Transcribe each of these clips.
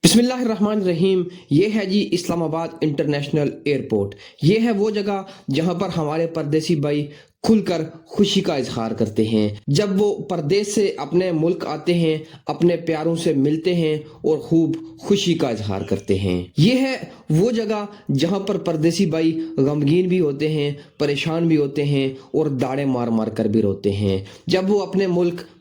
بسم اللہ الرحمن الرحیم۔ یہ ہے جی اسلام آباد انٹرنیشنل ایئرپورٹ۔ یہ ہے وہ جگہ جہاں پر ہمارے پردیسی بھائی کھل کر خوشی کا اظہار کرتے ہیں جب وہ پردیس سے اپنے ملک آتے ہیں، اپنے پیاروں سے ملتے ہیں اور خوب خوشی کا اظہار کرتے ہیں۔ یہ ہے وہ جگہ جہاں پر پردیسی بھائی غمگین بھی ہوتے ہیں، پریشان بھی ہوتے ہیں اور داڑیں مار مار کر بھی روتے ہیں جب وہ اپنے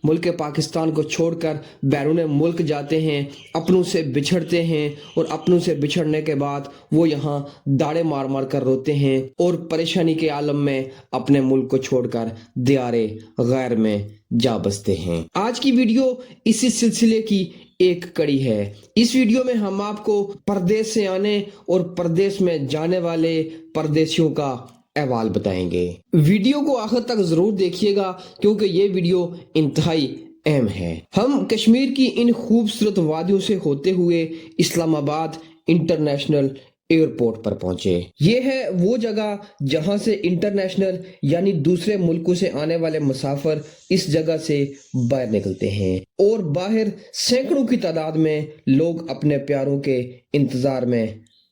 ملک پاکستان کو چھوڑ کر بیرون ملک جاتے ہیں، اپنوں سے بچھڑتے ہیں اور اپنوں سے بچھڑنے کے بعد وہ یہاں داڑیں مار مار کر روتے ہیں اور پریشانی کے عالم میں اپنے ملک کو چھوڑ کر دیار غیر میں جا بستے ہیں۔ آج کی ویڈیو اسی سلسلے کی ایک کڑی ہے۔ اس ویڈیو میں ہم آپ کو پردیس سے آنے اور پردیس میں جانے والے پردیسیوں کا احوال بتائیں گے۔ ویڈیو کو آخر تک ضرور دیکھیے گا کیونکہ یہ ویڈیو انتہائی اہم ہے۔ ہم کشمیر کی ان خوبصورت وادیوں سے ہوتے ہوئے اسلام آباد انٹرنیشنل ایئرپورٹ پر پہنچے۔ یہ ہے وہ جگہ جہاں سے انٹرنیشنل یعنی دوسرے ملکوں سے آنے والے مسافر اس جگہ سے باہر نکلتے ہیں اور باہر سینکڑوں کی تعداد میں لوگ اپنے پیاروں کے انتظار میں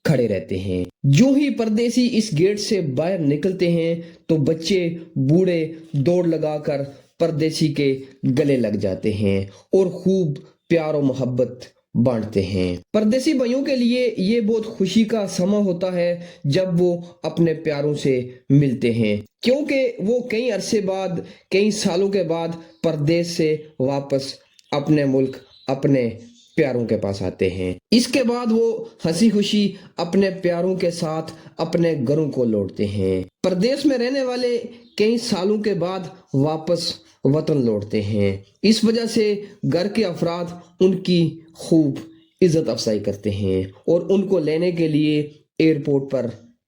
کھڑے رہتے ہیں۔ جو ہی پردیسی اس گیٹ سے باہر نکلتے ہیں تو بچے بوڑھے دوڑ لگا کر پردیسی کے گلے لگ جاتے ہیں اور خوب پیار و محبت بانٹتے ہیں۔ پردیسی بھائیوں کے لیے یہ بہت خوشی کا سماں ہوتا ہے جب وہ اپنے پیاروں سے ملتے ہیں، کیونکہ وہ کئی عرصے بعد، کئی سالوں کے بعد پردیس سے واپس اپنے ملک، اپنے پیاروں کے پاس آتے ہیں۔ اس کے بعد وہ ہنسی خوشی اپنے پیاروں کے ساتھ اپنے گھروں کو لوٹتے ہیں۔ پردیس میں رہنے والے کئی سالوں کے بعد واپس وطن لوٹتے ہیں۔ اس وجہ سے گھر کے افراد ان کی خوب عزت افزائی کرتے ہیں اور ان کو لینے کے لیے ایئرپورٹ پر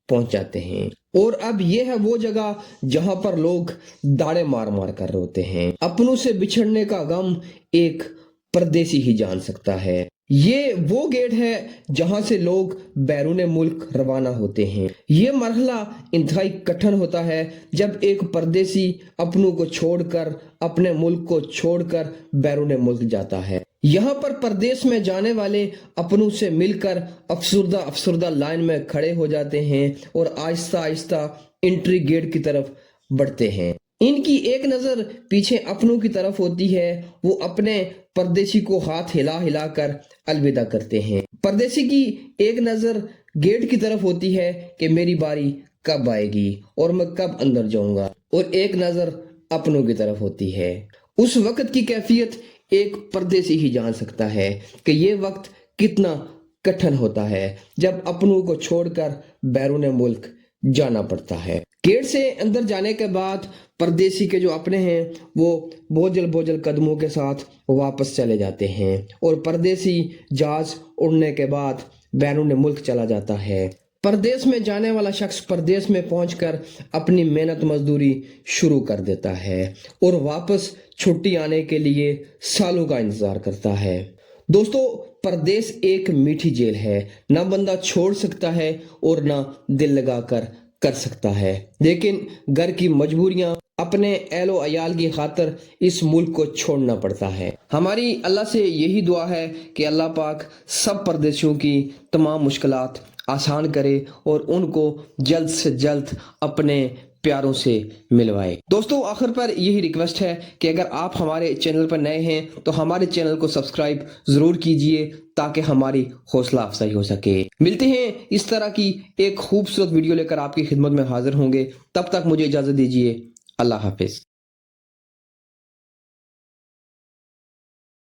پہنچ جاتے ہیں۔ اور اب یہ ہے وہ جگہ جہاں پر لوگ داڑیں مار مار کر روتے ہیں۔ اپنوں سے بچھڑنے کا غم ایک پردیسی ہی جان سکتا ہے۔ یہ وہ گیٹ ہے جہاں سے لوگ بیرون ملک روانہ ہوتے ہیں۔ یہ مرحلہ انتہائی کٹھن ہوتا ہے جب ایک پردیسی اپنوں کو چھوڑ کر، اپنے ملک کو چھوڑ کر بیرون ملک جاتا ہے۔ یہاں پر پردیس میں جانے والے اپنوں سے مل کر افسردہ لائن میں کھڑے ہو جاتے ہیں اور آہستہ آہستہ انٹری گیٹ کی طرف بڑھتے ہیں۔ ان کی ایک نظر پیچھے اپنوں کی طرف ہوتی ہے، وہ اپنے پردیسی کو ہاتھ ہلا ہلا کر الوداع کرتے ہیں۔ پردیسی کی ایک نظر گیٹ کی طرف ہوتی ہے کہ میری باری کب آئے گی اور میں کب اندر جاؤں گا، اور ایک نظر اپنوں کی طرف ہوتی ہے۔ اس وقت کی کیفیت ایک پردیسی ہی جان سکتا ہے کہ یہ وقت کتنا کٹھن ہوتا ہے جب اپنوں کو چھوڑ کر بیرون ملک جانا پڑتا ہے۔ گیٹ سے اندر جانے کے بعد پردیسی کے جو اپنے ہیں وہ بوجھل قدموں کے ساتھ واپس چلے جاتے ہیں اور پردیسی جہاز اڑنے کے بعد بیرون ملک چلا جاتا ہے۔ پردیس میں جانے والا شخص پردیس میں پہنچ کر اپنی محنت مزدوری شروع کر دیتا ہے اور واپس چھٹی آنے کے لیے سالوں کا انتظار کرتا ہے۔ دوستو، پردیس ایک میٹھی جیل ہے، نہ بندہ چھوڑ سکتا ہے اور نہ دل لگا کر سکتا ہے، لیکن گھر کی مجبوریاں، اپنے اہل و عیال کی خاطر اس ملک کو چھوڑنا پڑتا ہے۔ ہماری اللہ سے یہی دعا ہے کہ اللہ پاک سب پردیسیوں کی تمام مشکلات آسان کرے اور ان کو جلد سے جلد اپنے پیاروں سے ملوائے۔ دوستو، آخر پر یہی ریکویسٹ ہے کہ اگر آپ ہمارے چینل پر نئے ہیں تو ہمارے چینل کو سبسکرائب ضرور کیجئے تاکہ ہماری حوصلہ افزائی ہو سکے۔ ملتے ہیں اس طرح کی ایک خوبصورت ویڈیو لے کر آپ کی خدمت میں حاضر ہوں گے۔ تب تک مجھے اجازت دیجیے۔ اللہ حافظ۔